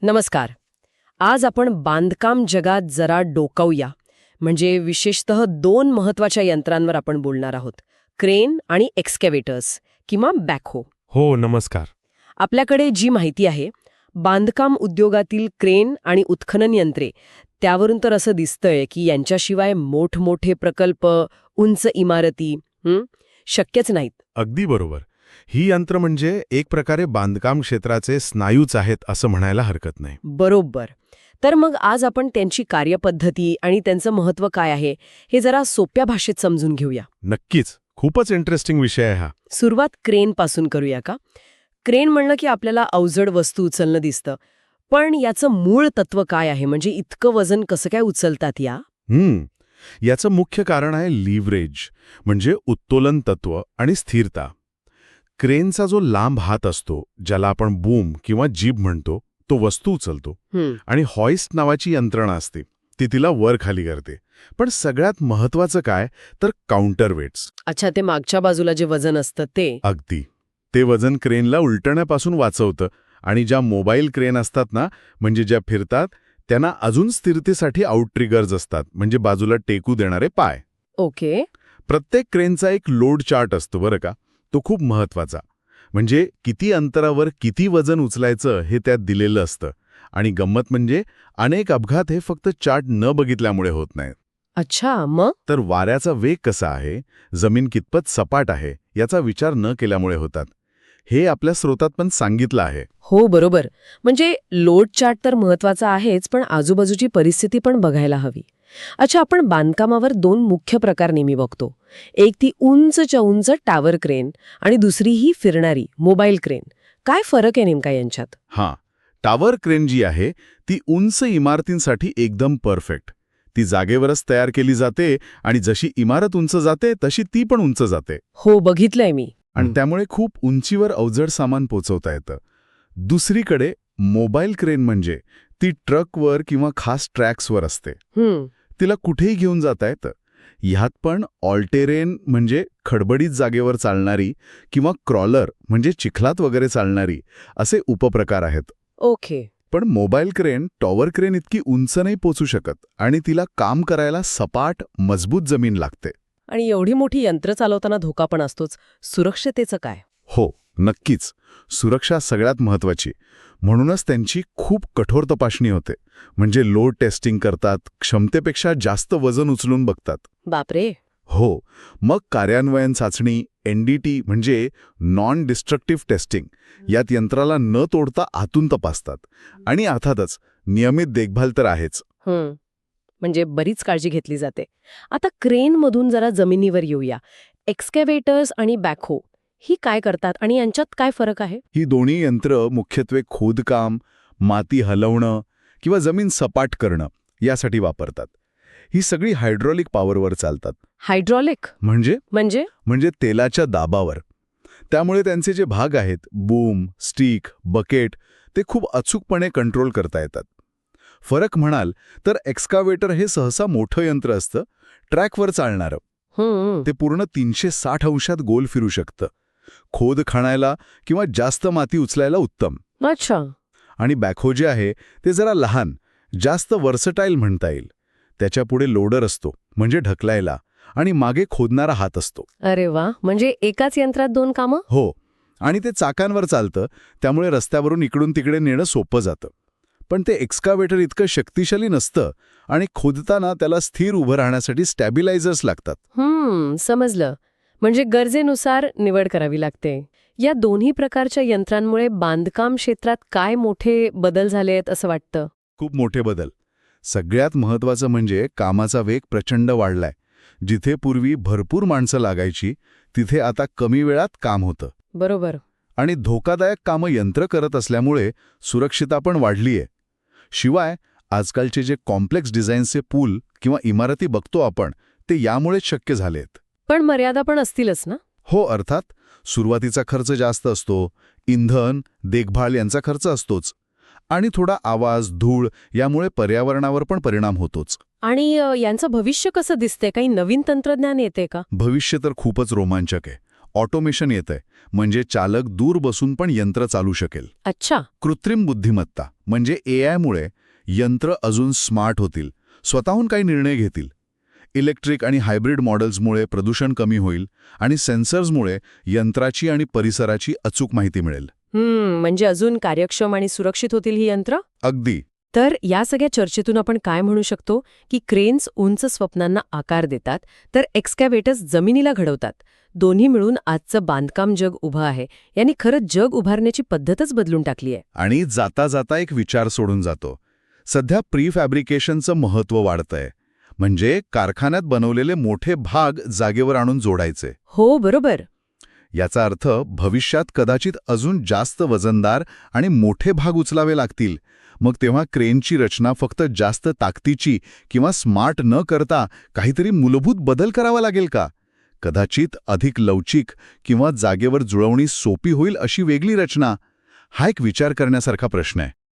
नमस्कार. आज आपण बांधकाम जगात जरा डोकावूया. म्हणजे विशेषतः दोन महत्वाच्या यंत्रांवर आपण बोलणार आहोत, क्रेन आणि एक्स्कॅव्हेटर्स किंवा बॅकहो. हो, नमस्कार. आपल्याकडे जी माहिती आहे, बांधकाम उद्योगातील क्रेन आणि उत्खनन यंत्रे, त्यावरून तर असं दिसतंय की यांच्याशिवाय मोठमोठे प्रकल्प, उंच इमारती शक्यच नाहीत. अगदी बरोबर. ही यंत्र म्हणजे एक प्रकारे बांधकाम क्षेत्राचे स्नायूच आहेत असं म्हणायला हरकत नाही. बरोबर. तर मग आज आपण त्यांची कार्यपद्धती आणि त्यांचं महत्त्व काय आहे हे जरा सोप्या भाषेत समजून घेऊया. नक्कीच. खूपच इंटरेस्टिंग विषय आहे हा. सुरुवात क्रेन पासून करूया का? क्रेन म्हणलं की आपल्याला अवजड वस्तू उचलणं दिसतं. पण याचं मूळ तत्व काय आहे? म्हणजे इतकं वजन कसं काय उचलतात या? याचं मुख्य कारण आहे लिव्हरेज, म्हणजे उत्तोलन तत्व आणि स्थिरता. क्रेनचा जो लांब हात असतो, ज्याला आपण बूम किंवा जीब म्हणतो, तो वस्तू उचलतो. आणि हॉइस्ट नावाची यंत्रणा असते, ती तिला वर खाली करते. पण सगळ्यात महत्वाचं काय तर काउंटरवेट्स. अच्छा, ते मागच्या बाजूला जे वजन असतं ते. अगदी. ते वजन क्रेनला उलटण्यापासून वाचवतं. आणि ज्या मोबाईल क्रेन असतात ना, म्हणजे ज्या फिरतात, त्यांना अजून स्थिरतेसाठी आउट ट्रिगर्स असतात, म्हणजे बाजूला टेकू देणारे पाय. ओके. प्रत्येक क्रेनचा एक लोड चार्ट असतो बरं का. तो खूप महत्वाचा. म्हणजे किती अंतरावर किती वजन उचलायचं हे त्यात दिलेलं असतं. आणि गंमत म्हणजे अनेक अपघात हे फक्त चार्ट न बघितल्यामुळे होत नाहीत. अच्छा, मग? तर वाऱ्याचा वेग कसा आहे, जमीन कितपत सपाट आहे, याचा विचार न केल्यामुळे होतात. हे आपल्या स्रोतात पण सांगितलं आहे. हो, बरोबर. म्हणजे लोड चार्ट तर महत्वाचा आहेच, पण आजूबाजूची परिस्थिती पण बघायला हवी. अच्छा, आपण बांधकामावर दोन मुख्य प्रकार नेहमी बघतो. एक ती उंचच्या उंच टॉवर क्रेन आणि दुसरी ही फिरणारी मोबाईल क्रेन. काय फरक आहे नेमका यांच्यात? टॉवर क्रेन जी आहे ती उंच इमारतींसाठी एकदम परफेक्ट. ती जागेवरच तयार केली जाते आणि जशी इमारत उंच जाते तशी ती पण उंच जाते. हो, बघितलंय मी. आणि त्यामुळे खूप उंचीवर अवजड सामान पोचवता येतं. दुसरीकडे मोबाईल क्रेन म्हणजे ती ट्रकवर किंवा खास ट्रॅक्सवर असते. तिला कुठेही घेऊन जाता येतं. ह्यात पण ऑल्टेरेन म्हणजे खडबडीत जागेवर चालणारी किंवा क्रॉलर म्हणजे चिखलात वगैरे चालणारी असे उपप्रकार आहेत. ओके. पण मोबाईल क्रेन टॉवर क्रेन इतकी उंच नाही पोचू शकत आणि तिला काम करायला सपाट, मजबूत जमीन लागते. आणि एवढी मोठी यंत्र चालवताना धोका पण असतोच. सुरक्षतेचं काय? हो, नक्कीच. सुरक्षा सगळ्यात महत्वाची. म्हणूनच त्यांची खूप कठोर तपासणी होते. म्हणजे लोड टेस्टिंग करतात, क्षमतेपेक्षा जास्त वजन उचलून बघतात. बापरे. हो. मग कार्यान्वयन चाचणी, NDT म्हणजे नॉन डिस्ट्रक्टिव्ह टेस्टिंग, यात यंत्राला न तोडता आतून तपासतात. आणि अर्थातच नियमित देखभाल तर आहेच. म्हणजे बरीच काळजी घेतली जाते. आता क्रेनमधून जरा जमिनीवर येऊया. एक्स्कॅव्हेटर्स आणि बॅकहो ही काय करतात आणि यांच्यात काय फरक आहे? ही दोन्ही यंत्र मुख्यत्वे खोदकाम, माती हलवणं किंवा जमीन सपाट करणं यासाठी वापरतात. ही सगळी हायड्रॉलिक पॉवरवर चालतात. हायड्रॉलिक म्हणजे तेलाच्या दाबावर. त्यामुळे त्यांचे जे भाग आहेत, बूम, स्टिक, बकेट, ते खूप अचूकपणे कंट्रोल करता येतात. फरक म्हणाल तर एक्स्कावेटर हे सहसा मोठं यंत्र असतं, ट्रॅकवर चालणारं. ते पूर्ण 360 अंशात गोल फिरू शकतं. खोद खणायला किंवा जास्त माती उचलायला उत्तम. अच्छा. आणि बॅकहो जे आहे ते जरा लहान, जास्त वर्सटाईल म्हणता येईल. त्याच्यापुढे लोडर असतो, म्हणजे ढकलायला, आणि मागे खोदणारा हात असतो. अरे वा, म्हणजे एकाच यंत्रात दोन कामं? हो. आणि ते चाकांवर चालतं, त्यामुळे रस्त्यावरून इकडून तिकडे नेणं सोपं जातं. पण ते एक्स्कावेटर इतकं शक्तिशाली नसतं आणि खोदताना त्याला स्थिर उभं राहण्यासाठी स्टॅबिलायझर्स लागतात. समजलं. म्हणजे गरजेनुसार निवड करावी लागते. या दोन्ही प्रकारच्या यंत्रांमुळे बांधकाम क्षेत्रात काय मोठे बदल झाले आहेत असं वाटतं? खूप मोठे बदल. सगळ्यात महत्वाचं म्हणजे कामाचा वेग प्रचंड वाढलाय. जिथे पूर्वी भरपूर माणसं लागायची, तिथे आता कमी वेळात काम होतं. बरोबर. आणि धोकादायक कामं यंत्र करत असल्यामुळे सुरक्षितता पण वाढलीय. शिवाय आजकालचे जे कॉम्प्लेक्स डिझाईन्सचे पूल किंवा इमारती बघतो आपण, ते यामुळेच शक्य झालेत. पण मर्यादा पण असतीलच ना? हो, अर्थात. सुरुवातीचा खर्च जास्त असतो, इंधन, देखभाल यांचा खर्च असतोच. आणि थोडा आवाज, धूळ यामुळे पर्यावरणावर पण परिणाम होतोच. आणि यांचं भविष्य कसं दिसतंय? काही नवीन तंत्रज्ञान येते का? भविष्य तर खूपच रोमांचक आहे. ऑटोमेशन येतंय, म्हणजे चालक दूर बसून पण यंत्र चालू शकेल. अच्छा. कृत्रिम बुद्धिमत्ता म्हणजे एआयमुळे यंत्र अजून स्मार्ट होतील, स्वतःहून काही निर्णय घेतील. इलेक्ट्रिक आणि हायब्रिड मॉडेल्समुळे प्रदूषण कमी होईल आणि सेन्सर्समुळे यंत्राची आणि परिसराची अचूक माहिती मिळेल. म्हणजे अजून कार्यक्षम आणि सुरक्षित होतील ही यंत्र. अगदी. तर या सगळ्या चर्चेतून आपण काय म्हणू शकतो की क्रेन्स उंच स्वप्नांना आकार देतात, तर एक्स्कॅव्हेटर्स जमिनीला घडवतात. दोन्ही मिळून आजचं बांधकाम जग उभं आहे. यांनी खरंच जग उभारण्याची पद्धतच बदलून टाकली आहे. आणि जाता जाता एक विचार सोडून जातो. सध्या प्रीफॅब्रिकेशनचं महत्त्व वाढतंय. म्हणजे कारखान्यात बनवलेले मोठे भाग जागेवर आणून जोडायचे. हो, बरोबर. याचा अर्थ भविष्यात कदाचित अजून जास्त वजनदार आणि मोठे भाग उचलावे लागतील. मग तेव्हा क्रेनची रचना फक्त जास्त ताकदीची किंवा स्मार्ट न करता काहीतरी मूलभूत बदल करावा लागेल का? कदाचित अधिक लवचिक किंवा जागेवर जुळवणी सोपी होईल अशी वेगळी रचना. हा एक विचार करण्यासारखा प्रश्न आहे.